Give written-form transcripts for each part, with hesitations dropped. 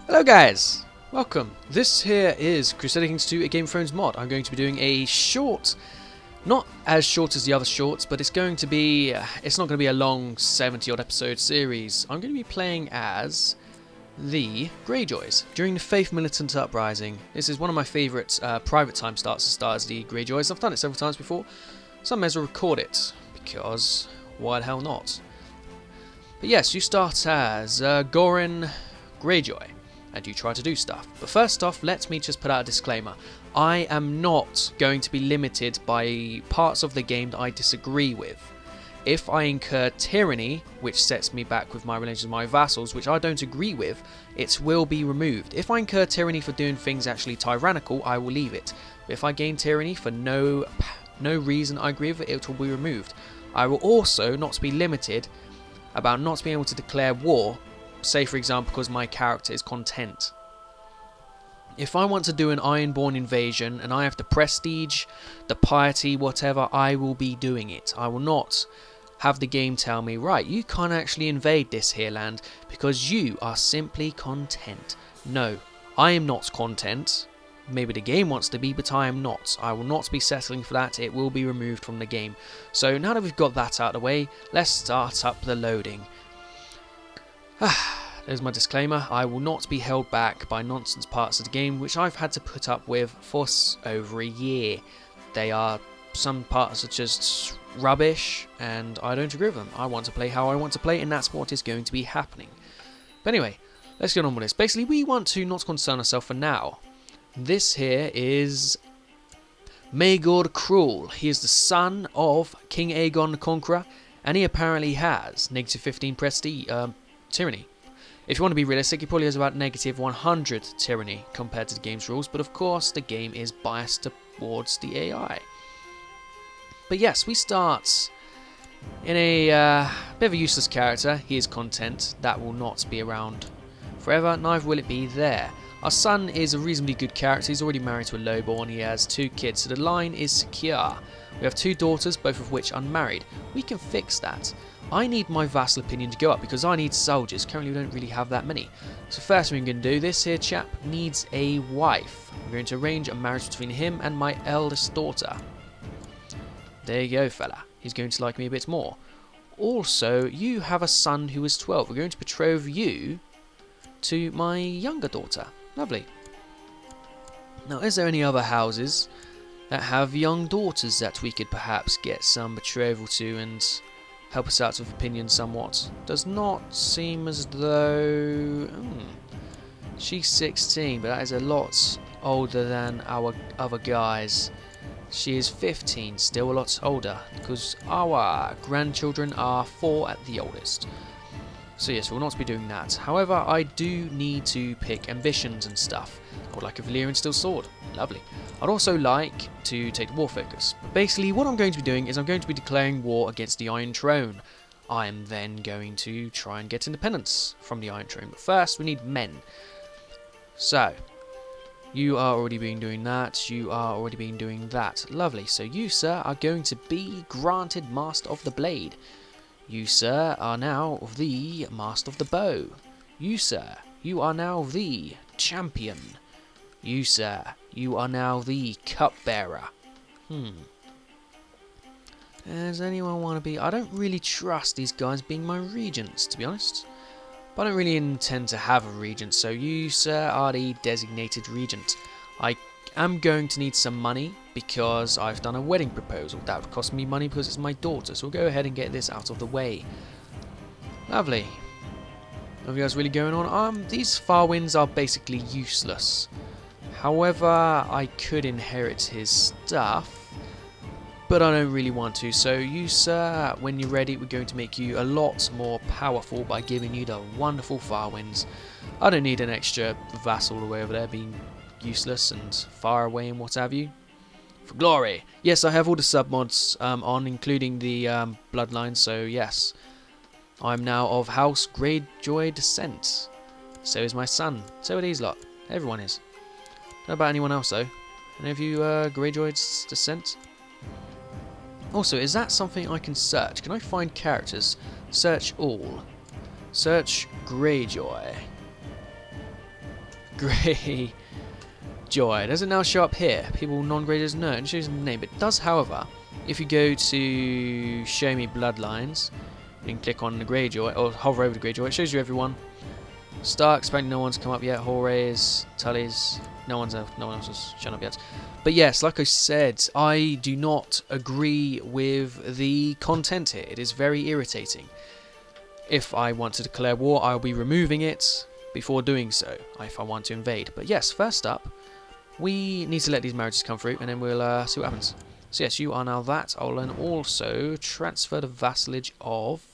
Hello guys, welcome. This here is Crusader Kings 2, a Game of Thrones mod. I'm going to be doing a short, not as short as the other shorts, but it's going to be, it's not going to be a long 70 odd episode series. I'm going to be playing as the Greyjoys during the Faith Militant uprising. This is one of my favourite private time starts to start as the Greyjoys. I've done it several times before, so I may as well record it, because why the hell not? But yes, you start as Gorin Greyjoy, and you try to do stuff. But first off, let me just put out a disclaimer. I am not going to be limited by parts of the game that I disagree with. If I incur tyranny, which sets me back with my relations with my vassals, which I don't agree with, it will be removed. If I incur tyranny for doing things actually tyrannical, I will leave it. But if I gain tyranny for no reason I agree with it, it will be removed. I will also not be limited about not being able to declare war, say for example because my character is content. If I want to do an Ironborn invasion and I have the prestige, the piety, whatever, I will be doing it. I will not have the game tell me, right, you can't actually invade this here land because you are simply content. No, I am not content. Maybe the game wants to be, but I am not. I will not be settling for that. It will be removed from the game. So now that we've got that out of the way, let's start up the loading. There's my disclaimer. I will not be held back by nonsense parts of the game which I've had to put up with for over a year. Some parts are just rubbish and I don't agree with them. I want to play how I want to play, and that's what is going to be happening. But anyway, let's get on with this. Basically, we want to not concern ourselves for now. This here is Maegor the Cruel. He is the son of King Aegon the Conqueror, and he apparently has negative 15 prestige tyranny. If you want to be realistic, he probably has about negative 100 tyranny compared to the game's rules, but of course the game is biased towards the AI. But yes, we start in a bit of a useless character. He is content. That will not be around forever, neither will it be there. Our son is a reasonably good character. He's already married to a lowborn. He has 2 kids, so the line is secure. We have 2 daughters, both of which unmarried. We can fix that. I need my vassal opinion to go up because I need soldiers. Currently we don't really have that many. So first thing we're going to do, this here chap needs a wife. I'm going to arrange a marriage between him and my eldest daughter. There you go, fella. He's going to like me a bit more. Also, you have a son who is 12. We're going to betroth you to my younger daughter. Lovely. Now, is there any other houses that have young daughters that we could perhaps get some betrothal to and help us out with opinion somewhat? Does not seem as though... she's 16, but that is a lot older than our other guys. She is 15, still a lot older, because our grandchildren are 4 at the oldest. So yes, we'll not be doing that. However, I do need to pick ambitions and stuff. I would like a Valyrian steel sword. Lovely. I'd also like to take the war focus. But basically, what I'm going to be doing is I'm going to be declaring war against the Iron Throne. I am then going to try and get independence from the Iron Throne. But first, we need men. So, you are already been doing that. You are already been doing that. Lovely. So you, sir, are going to be granted Master of the Blade. You, sir, are now the Master of the Bow. You, sir, you are now the Champion. You, sir, you are now the Cupbearer. Does anyone want to be... I don't really trust these guys being my regents, to be honest. But I don't really intend to have a regent, so you, sir, are the designated regent. I am going to need some money because I've done a wedding proposal. That would cost me money because it's my daughter, so we'll go ahead and get this out of the way. Lovely. Nothing else really going on. These far winds are basically useless. However, I could inherit his stuff, but I don't really want to. So you, sir, when you're ready, we're going to make you a lot more powerful by giving you the wonderful far winds. I don't need an extra vassal all the way over there being useless and far away and what have you. For glory. Yes, I have all the submods on, including the bloodline, so yes. I'm now of House Greyjoy descent. So is my son. So are these lot. Everyone is. Don't know about anyone else though. Any of you Greyjoy's descent? Also, is that something I can search? Can I find characters? Search all. Search Greyjoy. Greyjoy. Does it now show up here? People non-Greyjoys? No, it shows the name. It does, however, if you go to show me bloodlines, you can click on the Greyjoy, or hover over the Greyjoy, it shows you everyone. Starks, apparently no one's come up yet. Horays, Tullys, no one else has shown up yet. But yes, like I said, I do not agree with the content here. It is very irritating. If I want to declare war, I'll be removing it before doing so, if I want to invade. But yes, first up, we need to let these marriages come through, and then we'll see what happens. So yes, you are now that. I'll then also transfer the vassalage of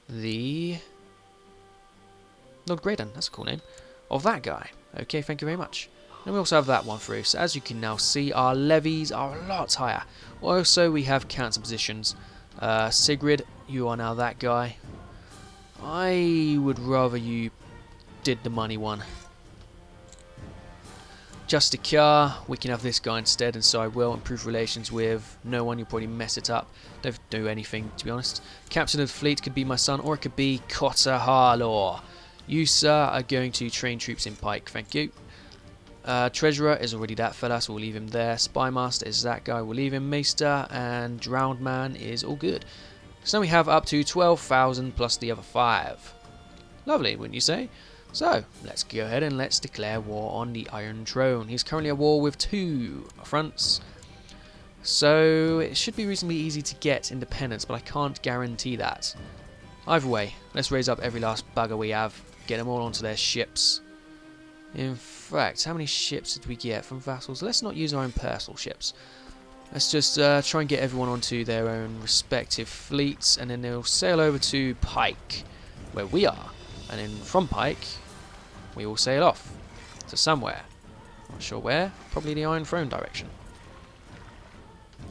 the Lord Graydon, that's a cool name, of that guy. Okay, thank you very much. And we also have that one through. So as you can now see, our levies are a lot higher. Also, we have counter positions. Sigrid, you are now that guy. I would rather you did the money one. Justicare, we can have this guy instead, and so I will improve relations with no one. You'll probably mess it up. Don't do anything, to be honest. Captain of the fleet could be my son, or it could be Cotter Harlaw. You, sir, are going to train troops in Pike, thank you. Treasurer is already that fella, so we'll leave him there. Spymaster is that guy, we'll leave him. Maester and Drowned Man is all good. So now we have up to 12,000 plus the other 5. Lovely, wouldn't you say? So, let's go ahead and let's declare war on the Iron Throne. He's currently at war with 2 fronts. So, it should be reasonably easy to get independence, but I can't guarantee that. Either way, let's raise up every last bugger we have. Get them all onto their ships. In fact, how many ships did we get from vassals? Let's not use our own personal ships. Let's just try and get everyone onto their own respective fleets, and then they'll sail over to Pike, where we are. And then from Pike, we will sail off to somewhere. Not sure where. Probably the Iron Throne direction.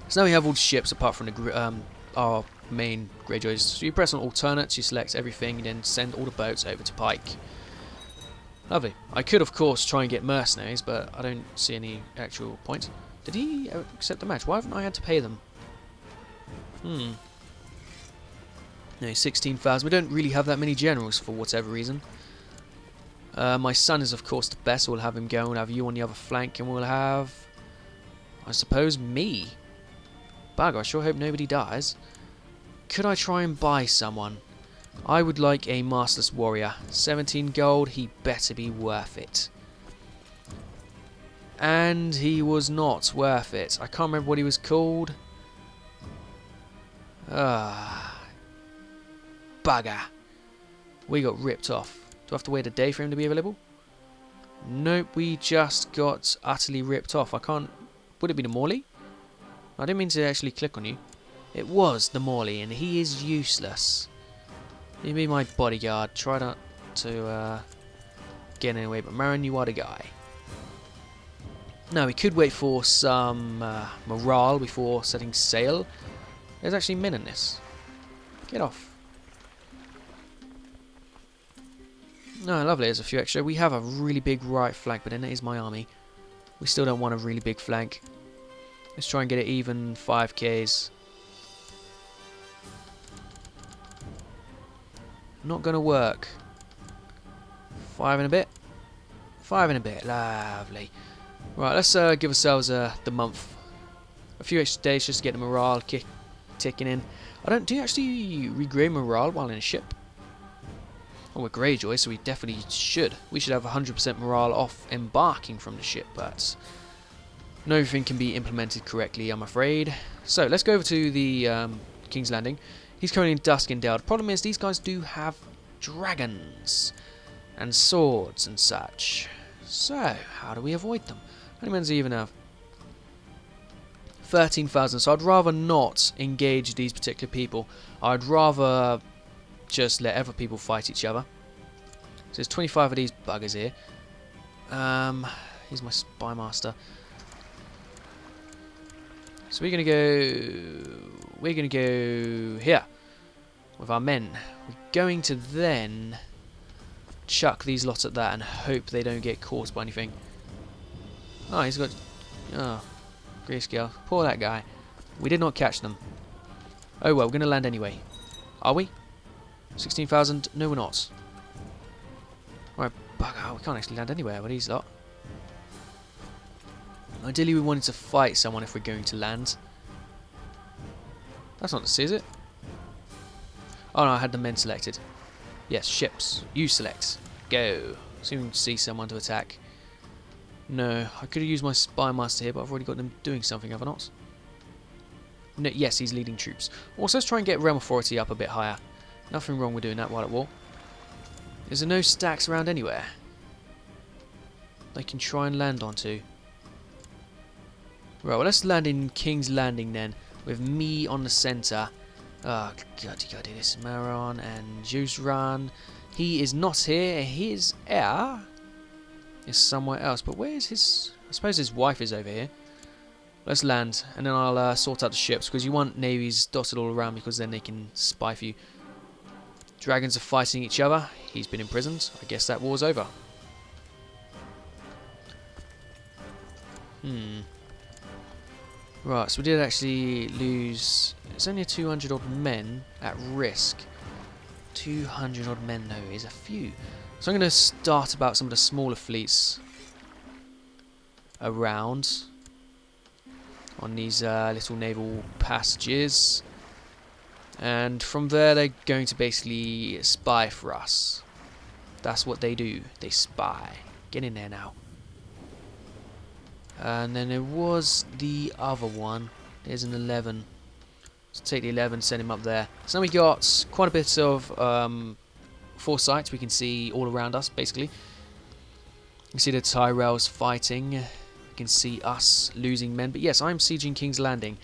So now we have all the ships apart from the our main Greyjoys. So you press on alternates, you select everything, and then send all the boats over to Pike. Lovely. I could, of course, try and get mercenaries, but I don't see any actual point. Did he accept the match? Why haven't I had to pay them? No, 16,000. We don't really have that many generals for whatever reason. My son is, of course, the best. We'll have him go. We'll have you on the other flank, and we'll have, I suppose, me. Bugger, I sure hope nobody dies. Could I try and buy someone? I would like a Masterless Warrior. 17 gold, he better be worth it. And he was not worth it. I can't remember what he was called. Bugger. We got ripped off. Do I have to wait a day for him to be available? Nope, we just got utterly ripped off. I can't... Would it be the Morley? I didn't mean to actually click on you. It was the Morley, and he is useless. You be my bodyguard. Try not to get in any way, but Marin, you are the guy. Now, we could wait for some morale before setting sail. There's actually men in this. Get off. No, lovely, there's a few extra. We have a really big right flank, but then it is my army. We still don't want a really big flank. Let's try and get it even 5Ks. Not going to work. 5 and a bit. 5 and a bit. Lovely. Right, let's give ourselves the month. A few extra days just to get the morale ticking in. Do you actually regain morale while in a ship? Well, we're Greyjoy, so we definitely should. We should have 100% morale off embarking from the ship, but not everything can be implemented correctly, I'm afraid. So, let's go over to the King's Landing. He's currently in Duskendale. The problem is these guys do have dragons and swords and such. So, how do we avoid them? How many men do they even have? 13,000, so I'd rather not engage these particular people. I'd rather just let other people fight each other. So there's 25 of these buggers here. Here's my spy master. So we're gonna go here with our men. We're going to then chuck these lots at that and hope they don't get caught by anything. Oh, he's got grayscale. Poor that guy. We did not catch them. Oh well, we're gonna land anyway. Are we? 16,000? No, we're not. Alright, bugger, we can't actually land anywhere with these lot. Ideally we wanted to fight someone if we're going to land. That's not the sea, is it? Oh no, I had the men selected. Yes, ships. You select. Go. Seeming to see someone to attack. No, I could have used my spy master here, but I've already got them doing something, have I not? No, yes, he's leading troops. Also, let's try and get realm authority up a bit higher. Nothing wrong with doing that while at war. Is there no stacks around anywhere they can try and land onto? Right, well, let's land in King's Landing then, with me on the centre. Oh, God, you gotta do this. Maron and Juzran. He is not here. His heir is somewhere else. But where is his... I suppose his wife is over here. Let's land, and then I'll sort out the ships, because you want navies dotted all around, because then they can spy for you. Dragons are fighting each other. He's been imprisoned. I guess that war's over. Right, so we did actually lose... It's only 200 odd men at risk. 200 odd men, though, is a few. So I'm going to start about some of the smaller fleets around on these little naval passages. And from there, they're going to basically spy for us. That's what they do. They spy. Get in there now. And then there was the other one. There's an 11. Let's take the 11, send him up there. So now we got quite a bit of foresight. We can see all around us, basically. You can see the Tyrells fighting. You can see us losing men. But yes, I'm sieging King's Landing.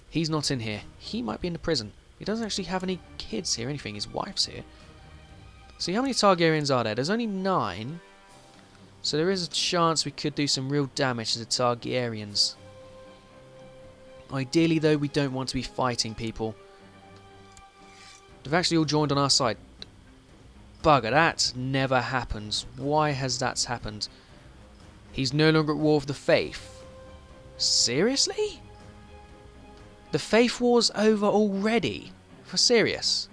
He's not in here. He might be in the prison. He doesn't actually have any kids here, anything. His wife's here. See, how many Targaryens are there? There's only 9. So there is a chance we could do some real damage to the Targaryens. Ideally, though, we don't want to be fighting people. They've actually all joined on our side. Bugger, that never happens. Why has that happened? He's no longer at war with the Faith. Seriously? The Faith War's over already? For serious?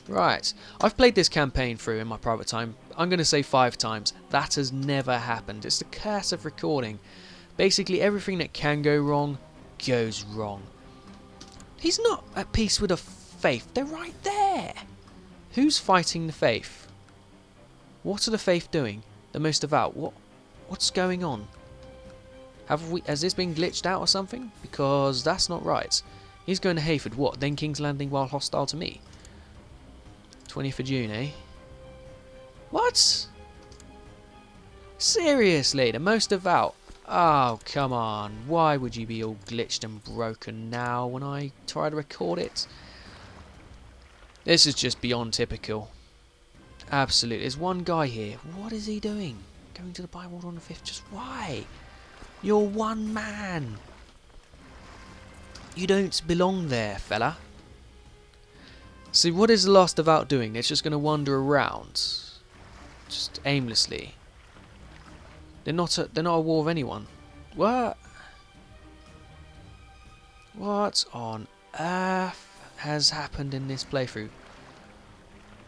Right. I've played this campaign through in my private time. I'm going to say 5 times. That has never happened. It's the curse of recording. Basically, everything that can go wrong goes wrong. He's not at peace with the Faith. They're right there. Who's fighting the Faith? What are the Faith doing? The most devout. What's going on? Has this been glitched out or something? Because that's not right. He's going to Hayford. What? Then King's Landing while hostile to me? 20th of June, eh? What? Seriously, the most devout? Oh, come on. Why would you be all glitched and broken now when I try to record it? This is just beyond typical. Absolutely. There's one guy here. What is he doing? Going to the Bywater on the 5th. Just why? You're one man. You don't belong there, fella. See, what is the last devout doing? It's just going to wander around. Just aimlessly. They're not at war with anyone. What? What on earth has happened in this playthrough?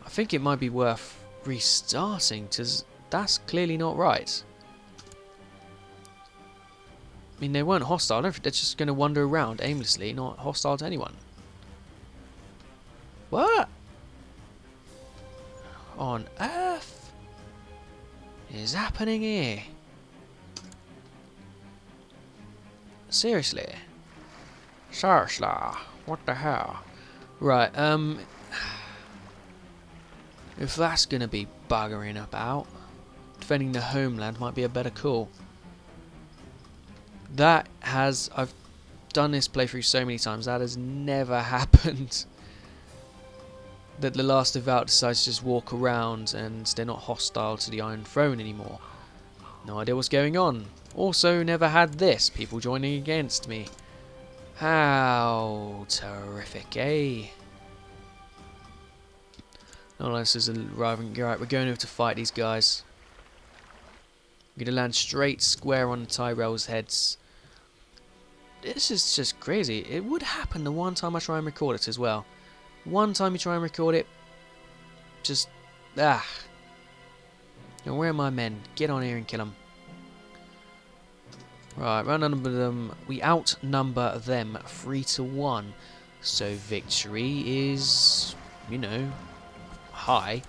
I think it might be worth restarting, because that's clearly not right. I mean, they weren't hostile. They're just going to wander around aimlessly, not hostile to anyone. What on earth is happening here? Seriously? Seriously? What the hell? Right, if that's going to be buggering about, defending the homeland might be a better call. I've done this playthrough so many times, that has never happened. That the last devout decides to just walk around and they're not hostile to the Iron Throne anymore. No idea what's going on. Also never had this, people joining against me. How terrific, eh? No, this is arriving. Right, we're going over to fight these guys. We're going to land straight square on the Tyrell's heads. This is just crazy. It would happen the one time I try and record it as well. One time you try and record it, just Now, where are my men? Get on here and kill them. Right, we outnumber them 3-1. So victory is, you know, high.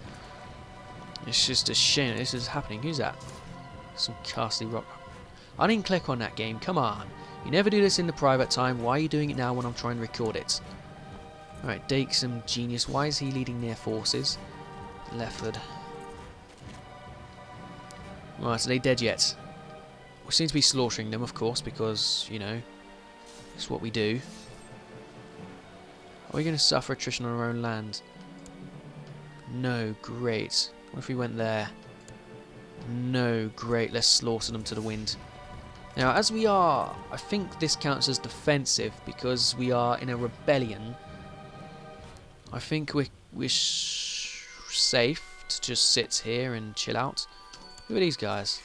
It's just a shame that this is happening. Who's that? Some castly rock. I didn't click on that game. Come on. You never do this in the private time. Why are you doing it now when I'm trying to record it? Alright, Dake, some genius. Why is he leading their forces? Lefford. Right, are they dead yet? We seem to be slaughtering them, of course, because, you know, it's what we do. Are we going to suffer attrition on our own land? No, great. What if we went there? No, great. Let's slaughter them to the wind. Now, as we are, I think this counts as defensive because we are in a rebellion. I think we're safe to just sit here and chill out. Who are these guys?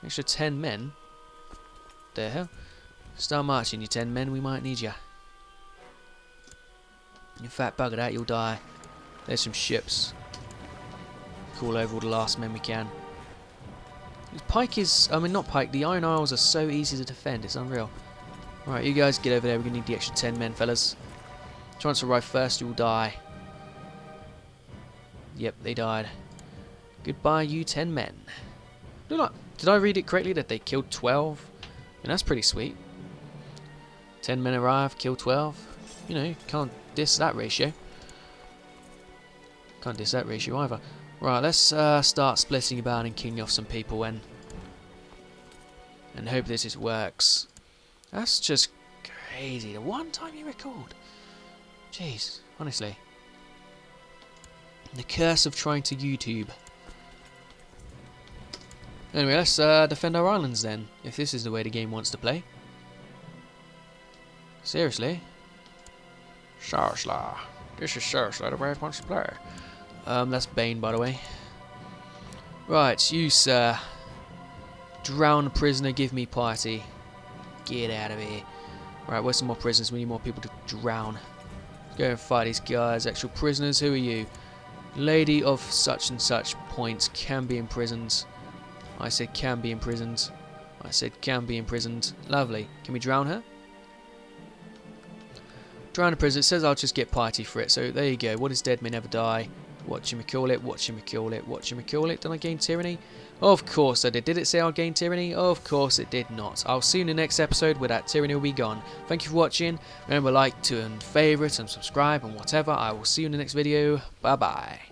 Extra 10 men. The hell? Start marching, you 10 men. We might need you. You fat bugger that, you'll die. There's some ships. Call over all the last men we can. Pike is... I mean, not Pike. The Iron Isles are so easy to defend. It's unreal. Right, you guys get over there. We're going to need the extra 10 men, fellas. Chance to arrive first, you'll die. Yep, they died. Goodbye, you 10 men. Look, did I read it correctly that they killed 12? I mean, that's pretty sweet. 10 men arrive, kill 12. You know, can't diss that ratio. Can't diss that ratio either. Right, let's start splitting about and killing off some people and hope this works. That's just crazy. The one time you record. Jeez, honestly. The curse of trying to YouTube. Anyway, let's defend our islands then, if this is the way the game wants to play. Seriously? Seriously. This is seriously the way it wants to play. That's Bane, by the way. Right, you, sir. Drown a prisoner, give me piety. Get out of here. Right, where's some more prisoners? We need more people to drown. Let's go and fight these guys. Actual prisoners, who are you? Lady of such and such points can be imprisoned. I said can be imprisoned. I said can be imprisoned. Lovely. Can we drown her? Drown a prisoner. It says I'll just get piety for it. So there you go. What is dead may never die. Whatchamacallit, whatchamacallit, whatchamacallit. Did I gain tyranny? Of course I did. Did it say I'll gain tyranny? Of course it did not. I'll see you in the next episode where that tyranny will be gone. Thank you for watching. Remember, like, to and favourite and subscribe and whatever. I will see you in the next video. Bye bye.